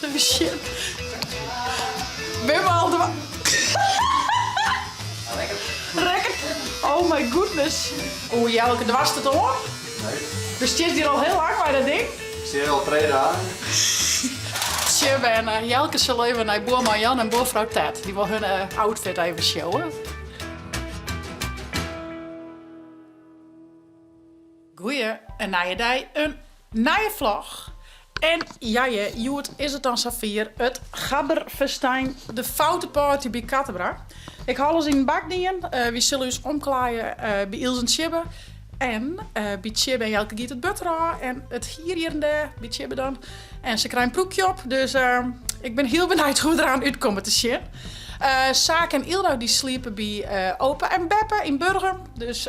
Zo shit. Ben al de... Lekker. Oh my goodness. Oeh, Jelke, was het hoor? Nee. Dus je zit hier al heel lang bij dat ding? Ik zie er al 2 dagen. Tje, en Jelke zal even naar boer Marjan en boervrouw Ted. Die wil hun outfit even showen. Goeie, een nieuwe dag, een nieuwe vlog. En ja, Joet is het dan Safir, het Gabberfestijn, de foute party bij Kattenbra. Ik haal ons in de bakdingen, we zullen ons omklaaien bij Ilse en Tjibbe. En bij Tjibbe en Jelke giet het butter aan en het hier en daar, bij Tjibbe dan. En ze krijgen een broekje op, dus ik ben heel benieuwd hoe we eraan uitkomen te zien. Saak en Ildo die sliepen bij opa en Beppe in Burgum. Dus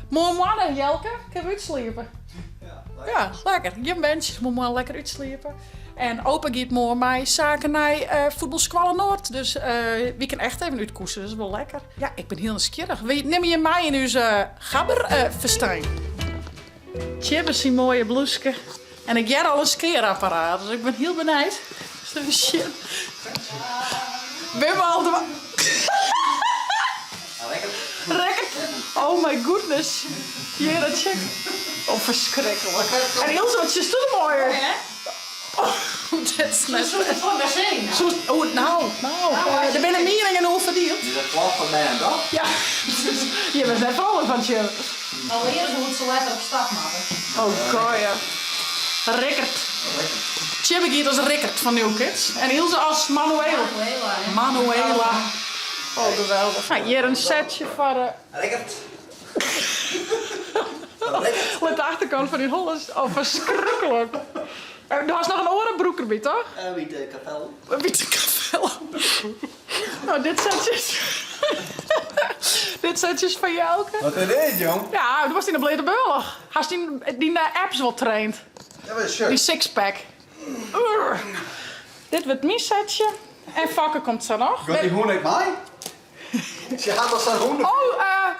mooi mannen, Jelke, ik heb uitsliepen. Ja, lekker. Je bent moet maar lekker uitsliepen. En opa gaat morgen mij zaken naar voetbalsquallen Noord. Dus we kunnen echt even uitkoersen. Dat is wel lekker. Ja, ik ben heel nieuwsgierig. Neem je mij in uw gabberfestijn? Tjibbe is een mooie bloeske. En ik heb al een skeerapparaat. Dus ik ben heel benieuwd. Zo shit. Ben al de... Lekker. Oh my goodness. Jee, dat check. Oh, verschrikkelijk. En Ilse, wat is toen mooier? Oh, dit is net... Oh, nou. Er zijn meningen over verdeeld. Die is plat van mij en dat? Ja. Je bent net vallen van je. Al eerder moet ze letter op stap maken. Oh, god, ja. Rickert. Tjibbe giet als Rickert van New Kids. En Ilse als Manuela. Manuela. Oh, geweldig. Nou, hier een setje voor... Lekkert. Met de achterkant van die Hollands. Oh, verschrikkelijk. Er was nog een orenbroek erbij, toch? Witte kapel. Een witte kapel. Nou, dit setje dit setje is van Jelke. Wat is dit, jong? Ja, dat was in de Blede Burg. Hij die apps wel traint. Ja, wat is shirt? Die sixpack. Dit wordt mijn setje. En vakken komt zo nog. Gaat die hoen uit mij? Je gaat als een hoen. Oh,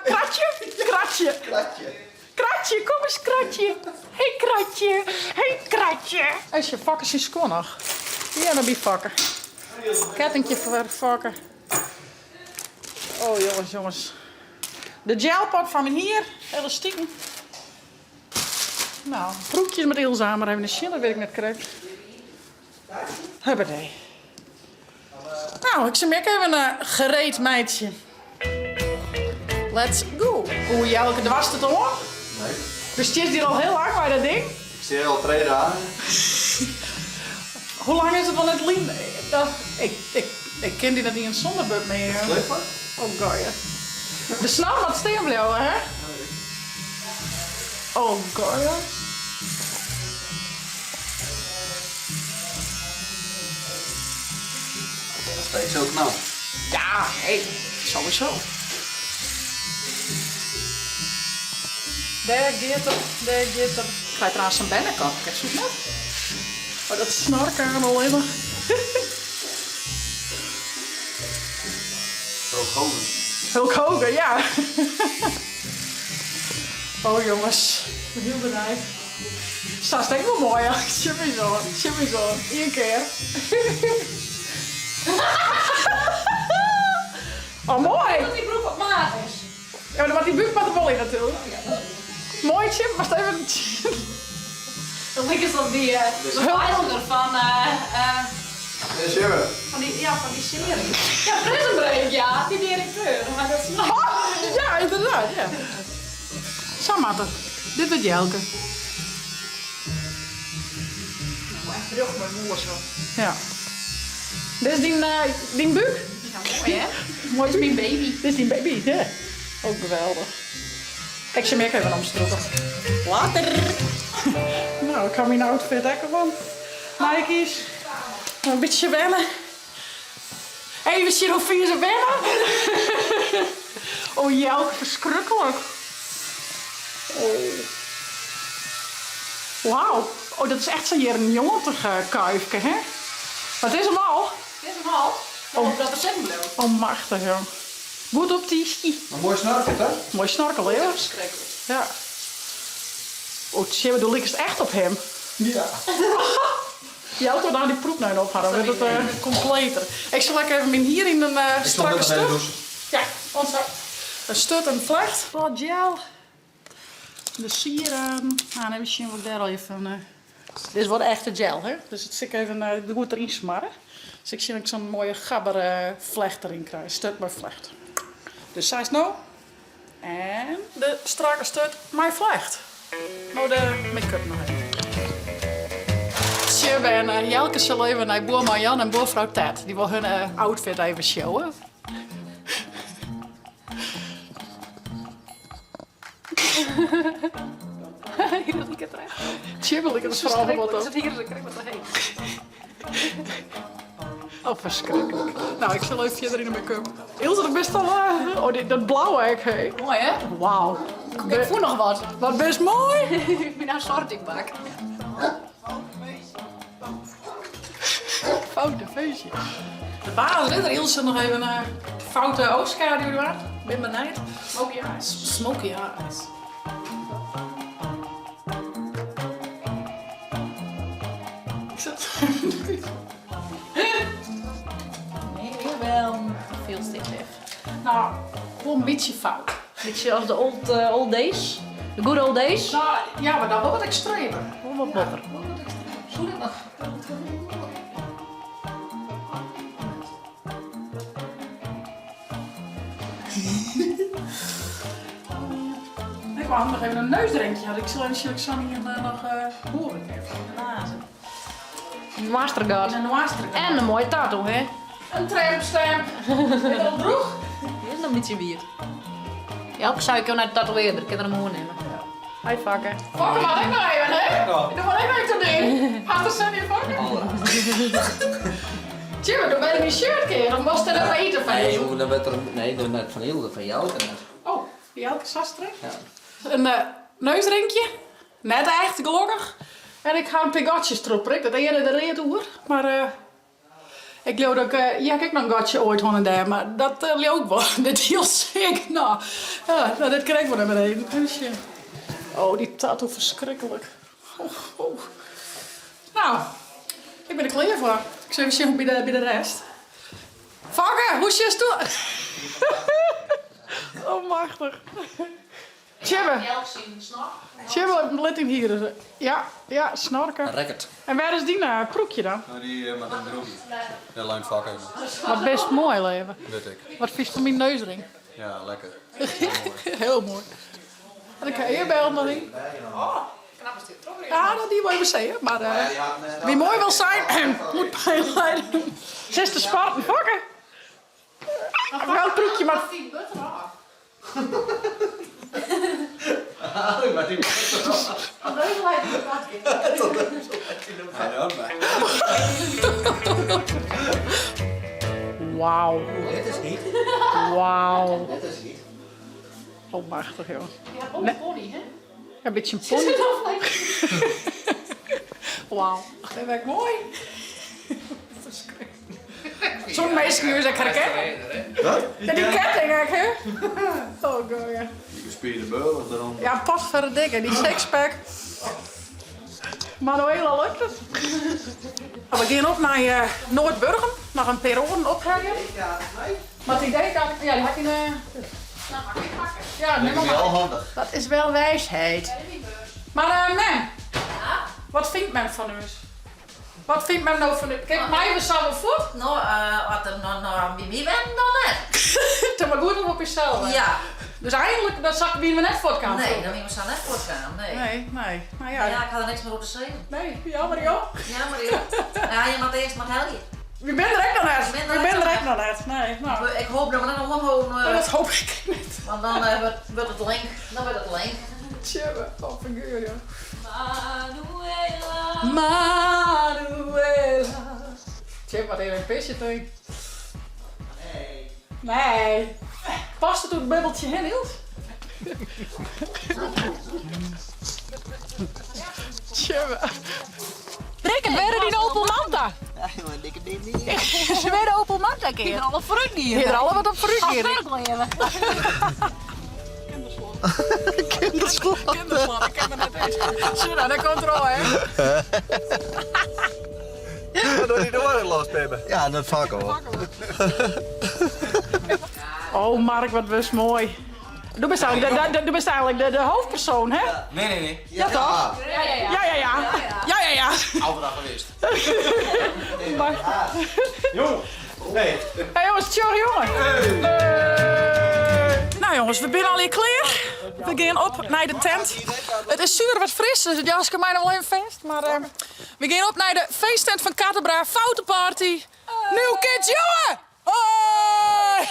kratje. Kratje. Kratje. Kratje, kom eens Kratje. Hey Kratje. Hey Kratje. Is je vakken zijn schoon nog? Ja, dan ben je vakken. Kettingje voor vakken. Oh jongens. De gelpot van hier. Elastieken. Nou, broekjes met Ilse, maar even een schiller, weet ik net krijg. Huppatee. Nou, ik zie me even een gereed meidje. Let's go. Oeh, Jelke, was het hoor? Nee. Dus je zit hier al heel lang bij dat ding? Ik zie er al 2 dagen. Hoe lang is het van het lien? Ik ken die dat niet in zonderbuk meer. Clipper? Oh god, ja. De snel wat steen blijven, hè? Oh god, ja. Steeds zo knap. Ja, hey, sowieso. Daar gaat er. Ik ga trouwens een binnenkant. Kijk, zoek net. Oh, dat snorken aan alleen maar. Zo gewoon. Hulk Hogan, ja. Oh jongens, ik ben heel benieuwd. Staat steeds wel mooi, hè? Shimmy zo. 1 keer. Oh, mooi. Dat die broek op maat is. Ja, maar die buik met de bol in natuurlijk. Mooi, Chip, was het even... Dat lijkt het op die Highlander van die serie. Ja, Prison Break, ja. Die directeur. Maar dat is Oh, ja, inderdaad, ja. Zo, Matte. Dit wordt Jelke. echt terug met moer zo. Ja. Dit is die buik? Ja, mooi hè? Mooi Dat is mijn baby. Dit is die baby, ja. Ook geweldig. Ik zie me even omstrokken. Later. Nou, ik ga mijn outfit lekker van. Nike's. Een beetje wennen. Even zien hoe vier ze wennen. Oh, Jelke, verschrikkelijk. Oh. Wauw. Oh, dat is echt zo'n hier een jongetige kuifje, hè? Wat is hem al? Dit is hem al. Oh. Dat is hem bloot. Oh, machtig, joh. Goed op die ski. Een mooi snorket, hè? Mooi snorkel, hè? Verschrikkelijk. Ja. Oh, Tjibbe, doe ik het echt op hem. Ja. Die auto daar die proep nou op hadden, wordt het completer. Ik zal lekker even hier in een strakke stuk. Ja, onze een stut en vlecht. Wat gel. De sieren. Nou, dan misschien we daar al even. Dit is wat echte gel, hè? Dus het zit even goed erin smarren. Dus ik zie dat ik zo'n mooie gabber vlecht erin krijg. Stut met vlecht. Dus zij is nou. En de strakke stut met vlecht. Nou, de make-up nog even. Tje, en Jelke zal even naar boer Marjan en boervrouw Ted. Die wil hun outfit even showen. Hier ik het recht. Tje, wil ik het vooral wat op. Zit hier, dan krijg ik wat heen. Oh, verschrikkelijk. Nou, ik zal even verder in de make-up. Ilse, dat best al... oh, dat blauwe hek, hé. Mooi, hè? Wauw. Ik voel nog wat. Wat best mooi. Ik ben nou een sortingbak. Foute feestje. De baas, hè? Daar Ilse nog even de foute oogschaduw door. Ben benijd. Smoky eyes. Smoky eyes. Ik zit... Nee, weer wel veel stiff. Nou, gewoon een beetje fout. Beetje als de old days. De good old days. Nou, ja, maar dan wel wat extremer. Gewoon wat botter. Zo dit nog. Ik wou nog even een neusdrinkje had. Ik zal hier nog horen even in de nazen. Een mastercard. En een master. En een mooie tattoo, hè? Een trampstamp. En dat droeg. Dit is nog niet zo weird. Ja, zou ik naar de tatoeëerder. Ik kan er een moer nemen. Hij vakken. Fokken maar ik nog even, hè? Doe maar even te doen. Gaat er zo niet fokken? Tjie, doe bij een shirt keer. Of moest er even eten van Nee, je? joh, dan werd er... Nee, dan werd van Hilde, van jou. Oh, die had ik sastrik. Ja. Een neusdrinkje. Net echt, gelukkig. En ik ga een pigotjes erop prikken. Dat eerder de reet hoor. Maar ik geloof dat ik... ja, kijk nog een gatje ooit van en daar. Maar dat liep ook wel. Dit heel zeker. Nou, ja, nou, dit krijg ik wel naar beneden. Oh, die tattoo verschrikkelijk. Oh. Nou, ik ben er klaar voor. Ik zal even zien bij de rest. Vakken, hoe is je stoel? Oh, machtig. Tjibbe. Tjibbe, let hem hier. Ja, snorken. Rekkert. En waar is die proekje dan? Nou, die met een droogje. Ja, lang vak even. Wat best mooi leven. Weet ik. Wat vies van mijn neusring. Ja, lekker. Heel mooi. En ik ga hier bij nog in. Ja, dat die wil je zeggen. Maar wie mooi wil zijn, moet pijn lijden. Zesde Spartan, vakken. Wel een proekje, maar... Maar die Wauw. Dit is niet. Wauw. Dit is niet. Oh, machtig, joh. Ja, ook een pony, hè? Ja, een beetje een pony. Wauw. Dat werkt mooi. Zo'n meisje nu zeg ik, hè? Wat? Ja, die ketting, hè? Oh, god, ja. Die gespierde beul of dan. Ja, pas verder dikke, die sixpack. Manuela lukt het. We gaan op naar Noordburgen, naar een perron ophangen. Maar het idee dat ja, die had je ja, neem maar. Wel handig. Dat is wel wijsheid. Maar men, wat vindt men van u? Wat vindt men nou van u? Kijk, mij we samen voet. Nou, wat er nou wie bent dan net? Het is maar goed op jezelf. Hè? Ja. Dus eigenlijk, dat zag wie we net voor kan. Nee, dan moet je net voor gaan. Nee. Nee. Nou ja. Ja, ik had er niks meer over te zeggen. Nee, jammer joh. Ja, maar ja, je moet eerst maar helgen. Wie bent er echt nog net? Wie bent er echt nog net? Nee, nou. Ik hoop dat we dat nog gewoon, Dat hoop ik niet. want dan wordt het link. Dan wordt het link. Tjebbe, oh figuur joh. Manuela. Manuela. Tjebbe, wat even een pisje tegen. Nee. Past het op het bubbeltje heen, Niels? Tjebbe. Rick, het werden die Opel Manta. Ja, maar dikke ding niet. Ze werden Opel Manta keer. Ik alle fruit hier. Je er alle wat op fruit hier. Kinderslag. Kinderslag, ik ken me net eens. Zie je nou, dat komt er al, hè? Wat doe je door los, Pibbe? Ja, dat vak hoor. Oh, Mark, wat was mooi. Du bent eigenlijk de hoofdpersoon, hè? Nee. Ja, toch? Ja. Altijd al geweest. Maar... Jong. Nee. Hé jongens, tjor jongen. Nou jongens, we zijn al hier klaar. We gaan op naar de tent. Het is zuur wat fris, dus het jasje mij nog wel even feest. Maar we gaan op naar de feesttent van Kattenbra, Foutenparty. Nieuw kids, jongen! Hoi!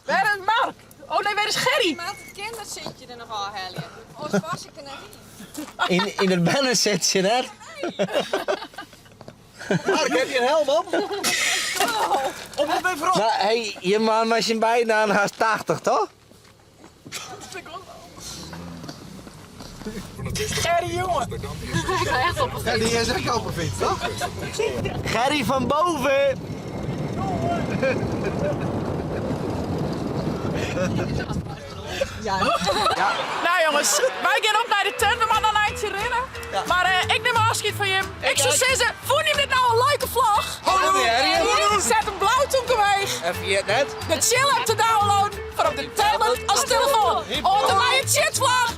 Waar is Mark? Oh nee, waar is Gerry? Met het kinder zit je er nogal, Helje. Anders was ik er net niet. In het banner zit je net. Mark, heb je een helm op? Op de bevrouw. Nou, hey, je man was je bijna aan haast 80, toch? Gerry, jongen. Ja, die is echt op een fiets, toch? Gerry van boven! Nou jongens, wij gaan op naar de tent. We moeten nog een eindje rennen. Ja. Maar ik neem afscheid van je. Ik zou zeggen, vond je dit nou een leuke vlog? Zet een blauwtoek weg. Even je net. De chill app te downloaden voor op de tablet als telefoon. Onder mijn chatvlog.